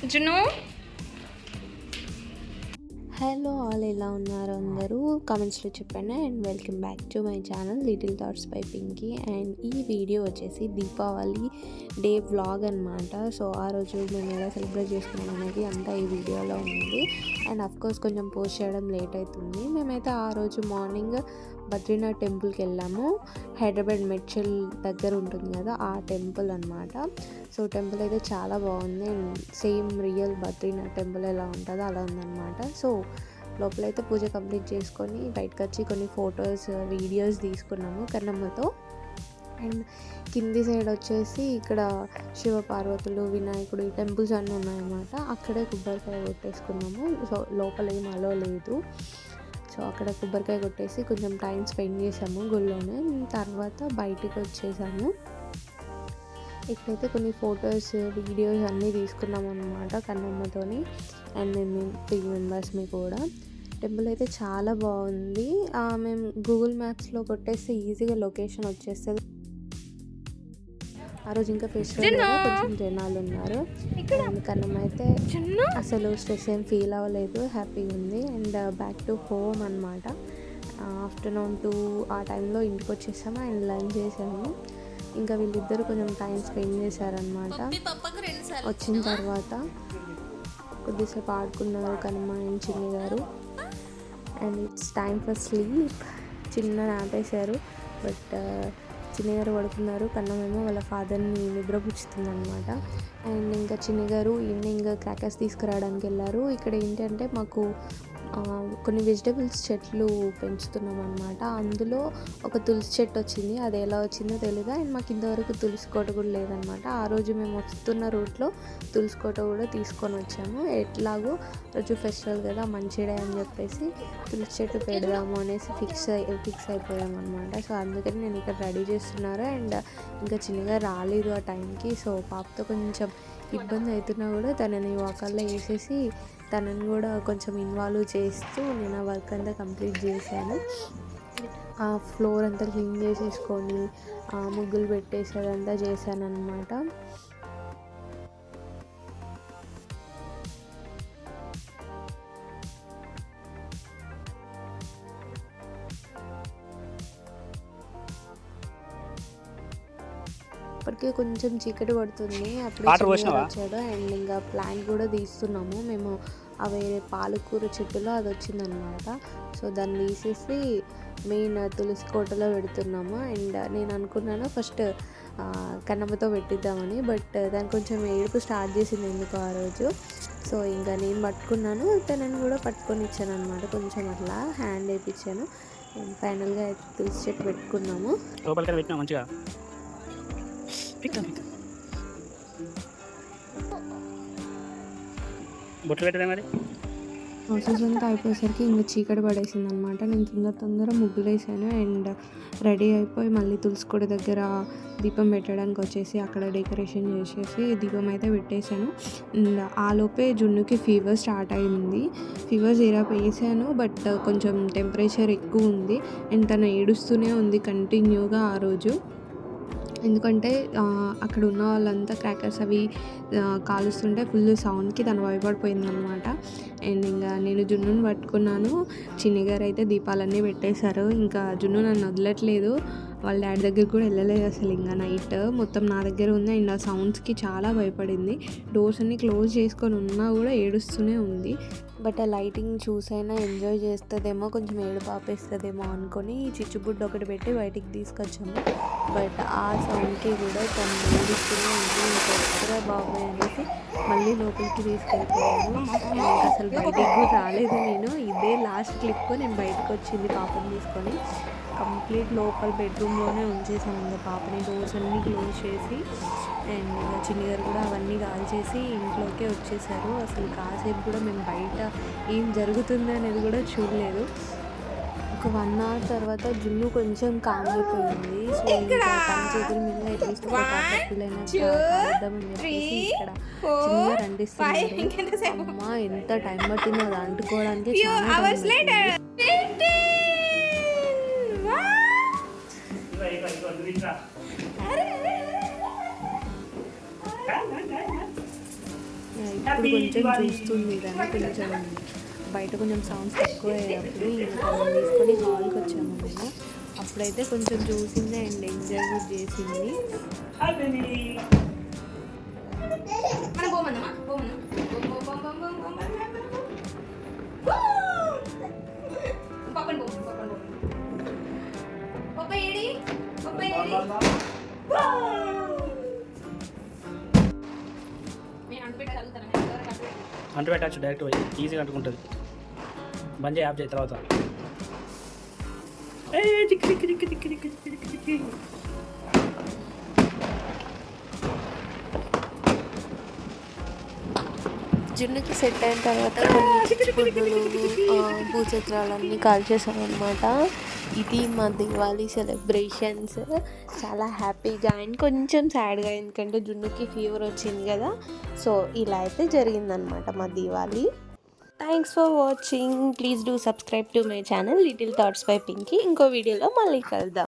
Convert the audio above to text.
June. Hello all, ఎలా ఉన్నారు అందరూ? కామెంట్స్లో చెప్పండి. And welcome back to my channel little thoughts by Pinky. And ఈ వీడియో వచ్చేసి దీపావళి డే వ్లాగ్ అనమాట. సో ఆ రోజు మేము ఎలా సెలబ్రేట్ చేసుకున్నాం అనేది అంతా ఈ వీడియోలో ఉంది. అండ్ అఫ్కోర్స్ కొంచెం పోస్ట్ చేయడం లేట్ అవుతుంది. మేమైతే ఆ రోజు మార్నింగ్ బద్రీనాథ్ టెంపుల్కి వెళ్ళాము. హైదరాబాద్ మెడ్చల్ దగ్గర ఉంటుంది కదా, ఆ టెంపుల్ అనమాట. సో టెంపుల్ అయితే చాలా బాగుంది. And same real Badrinath temple ఎలా ఉంటుందో అలా ఉందన్నమాట. సో లోపలైతే పూజ కంప్లీట్ చేసుకొని బయటకు వచ్చి కొన్ని ఫొటోస్ వీడియోస్ తీసుకున్నాము కన్నమ్మతో. అండ్ కింది సైడ్ వచ్చేసి ఇక్కడ శివ పార్వతులు, వినాయకుడు ఈ టెంపుల్స్ అన్నీ ఉన్నాయన్నమాట. అక్కడే కొబ్బరికాయ కొట్టేసుకున్నాము. సో లోపల ఏం అలో లేదు. సో అక్కడ కొబ్బరికాయ కొట్టేసి కొంచెం టైం స్పెండ్ చేసాము గుళ్ళోనే. తర్వాత బయటికి వచ్చేసాము. ఇక్కడైతే కొన్ని ఫొటోస్ వీడియోస్ అన్నీ తీసుకున్నాం అన్నమాట కన్నమ్మతోని. అండ్ మేము 3 మెంబర్స్ని కూడా. టెంపుల్ అయితే చాలా బాగుంది. మేము గూగుల్ మ్యాప్స్లో కొట్టేస్తే ఈజీగా లొకేషన్ వచ్చేస్తుంది. ఆ రోజు ఇంకా ఫెస్టివల్ కొంచెం జనాలు ఉన్నారు. కన్నమ్మ అయితే అసలు స్ట్రెస్ ఏం ఫీల్ అవ్వలేదు, హ్యాపీగా ఉంది. అండ్ బ్యాక్ టు హోమ్ అనమాట. ఆఫ్టర్నూన్ 2 ఆ టైంలో ఇంటికి వచ్చేసాము. అండ్ లంచ్ చేసాము. ఇంకా వీళ్ళిద్దరు కొంచెం టైం స్పెండ్ చేశారనమాట. వచ్చిన తర్వాత కొద్దిసేపు ఆడుకున్నారు కన్నమ్మ అండ్ చిన్ని గారు. And it's time for sleep. చిన్న నాపేశారు, బట్ చిన్ని గారు పడుకున్నారు. కన్నమేమో వాళ్ళ ఫాదర్ని నిద్రపుచ్చుతుంది అనమాట. అండ్ ఇంకా చిన్ని గారు ఈవినింగ్ క్రాకర్స్ తీసుకురావడానికి వెళ్ళారు. ఇక్కడ ఏంటంటే మాకు కొన్ని వెజిటబుల్స్ చెట్లు పెంచుతున్నాం అనమాట. అందులో ఒక తులసి చెట్టు వచ్చింది. అది ఎలా వచ్చిందో తెలియదు. అండ్ మాకు ఇంతవరకు తులసి కోట కూడా లేదనమాట. ఆ రోజు మేము వస్తున్న రూట్లో తులసి కోట కూడా తీసుకొని వచ్చాము. ఎట్లాగో రోజు ఫెస్టివల్ కదా, మంచి డే అని చెప్పేసి తులసి చెట్టు పెడదాము అనేసి ఫిక్స్ అయిపోయాము అనమాట. సో అందుకని నేను ఇక్కడ రెడీ చేస్తున్నారు. అండ్ ఇంకా చిన్నగా రాలేదు ఆ టైంకి. సో పాపతో కొంచెం ఇబ్బంది అవుతున్నా కూడా తనని వాకర్లో వేసేసి తనని కూడా కొంచెం ఇన్వాల్వ్ చేస్తూ నేను ఆ వర్క్ అంతా కంప్లీట్ చేశాను. ఆ ఫ్లోర్ అంతా క్లీన్ చేసేసుకొని ముగ్గులు పెట్టేసి అదంతా చేశాను అనమాట. అప్పటికే కొంచెం చీకటి పడుతుంది. అప్పుడు వచ్చాడు. అండ్ ఇంకా ప్లాంట్ కూడా తీస్తున్నాము మేము. ఆ వేరే పాలకూర చెట్టులో అది వచ్చిందనమాట. సో దాన్ని తీసేసి మెయిన్ తులసి కోటలో పెడుతున్నాము. అండ్ నేను అనుకున్నాను ఫస్ట్ కన్నమ్మతో పెట్టిద్దామని, బట్ దాన్ని కొంచెం ఏడుపు స్టార్ట్ చేసింది ఎందుకు ఆ రోజు. సో ఇంకా నేను పట్టుకున్నాను, తనని కూడా పట్టుకొని ఇచ్చాను అనమాట. కొంచెం అట్లా హ్యాండ్ వేయించాను. ఫైనల్గా తులసి చెట్టు పెట్టుకున్నాము. మంచిగా ప్రాసెస్ అంతా అయిపోయేసరికి ఇంకా చీకటి పడేసింది అనమాట. నేను తొందర ముగ్గులు వేసాను. అండ్ రెడీ అయిపోయి మళ్ళీ తులసికోట దగ్గర దీపం పెట్టడానికి వచ్చేసి అక్కడ డెకరేషన్ చేసేసి దీపం అయితే పెట్టేశాను. అండ్ ఆలోపే జున్నుకి ఫీవర్ స్టార్ట్ అయింది. ఫీవర్ సిరప్ వేసాను, బట్ కొంచెం టెంపరేచర్ ఎక్కువ ఉంది. అండ్ తను ఏడుస్తూనే ఉంది కంటిన్యూగా ఆ రోజు. ఎందుకంటే అక్కడ ఉన్న వాళ్ళంతా క్రాకర్స్ అవి కాలుస్తుంటే ఫుల్ సౌండ్కి తను భయపడిపోయిందనమాట. అండ్ ఇంకా నేను జున్నుని పట్టుకున్నాను. చిన్ని గారు అయితే దీపాలన్నీ పెట్టేశారు. ఇంకా జున్ను నన్ను వదలట్లేదు. వాళ్ళ డాడీ దగ్గరికి కూడా వెళ్ళలేదు అసలు. ఇంకా నైట్ మొత్తం నా దగ్గర ఉంది. అండ్ ఆ సౌండ్స్కి చాలా భయపడింది. డోర్స్ అన్నీ క్లోజ్ చేసుకొని ఉన్నా కూడా ఏడుస్తూనే ఉంది. బట్ ఆ లైటింగ్ చూసైనా ఎంజాయ్ చేస్తుందేమో, కొంచెం ఏడుపు ఆపేస్తుందేమో అనుకొని చిచ్చుబుడ్డు ఒకటి పెట్టి బయటికి తీసుకొచ్చాము. బట్ ఆ సౌండ్కి కూడా తను ఏడుస్తూనే ఉంది. ఇంకా ఎక్కడ బాబాయ్ అనేసి మళ్ళీ లోపలికి తీసుకెళ్ళిపోయాను. అసలు బయటికి కూడా రాలేదు నేను. ఇదే లాస్ట్ క్లిప్ నేను బయటకు వచ్చింది పాపని తీసుకొని. కంప్లీట్ లోపల బెడ్రూమ్లోనే ఉంచేసాను ఇంకా పాపని. డోర్స్ అన్నీ క్లోజ్ చేసి. అండ్ ఇంకా చిన్ని గారు కూడా అవన్నీ కాల్చేసి ఇంట్లోకే వచ్చేసారు. అసలు కాసేపు కూడా మేము బయట ఏం జరుగుతుంది అనేది కూడా చూడలేదు. ఒక 1 అవర్ తర్వాత జున్ను కొంచెం కామ్ అయిపోయింది. సో ఇంకా తన చేతుల మీద అట్లీస్ట్ ఒక కాకరపుల్లైనా కాద్దామని చెప్పేసి ఇక్కడ చిన్నగా రండిస్తున్నారు. అమ్మ ఎంత టైం పట్టిందో అది అంటుకోవడానికి. ఇప్పుడు కొంచెం చూస్తుంది కానీ కొంచెం బయట కొంచెం సౌండ్స్ తక్కువ అయ్యేటప్పుడు ఇంకా మనం తీసుకొని హాల్కి వచ్చాము మేము. అప్పుడైతే కొంచెం చూసింది అండ్ ఎంజాయ్ కూడా చేసింది. అంటు పెట్టచ్చు డైరెక్ట్ పోయి ఈజీగా అంటుకుంటుంది. బంద్ చేయి, యాప్ చేయి తర్వాత. జున్నుకి సెట్ అయిన తర్వాత కొన్ని చిచ్చుబుడ్డులు భూచక్రాలన్నీ కాల్ చేసామన్నమాట. ఇది మా దివాళీ సెలబ్రేషన్స్. చాలా హ్యాపీగా అండ్ కొంచెం సాడ్గా, ఎందుకంటే జున్నుకి ఫీవర్ వచ్చింది కదా. సో ఇలా అయితే జరిగిందనమాట మా Diwali. Thanks for watching. Please do subscribe to my channel little thoughts by Pinky. ఇంకో వీడియోలో మళ్ళీ కలుద్దాం.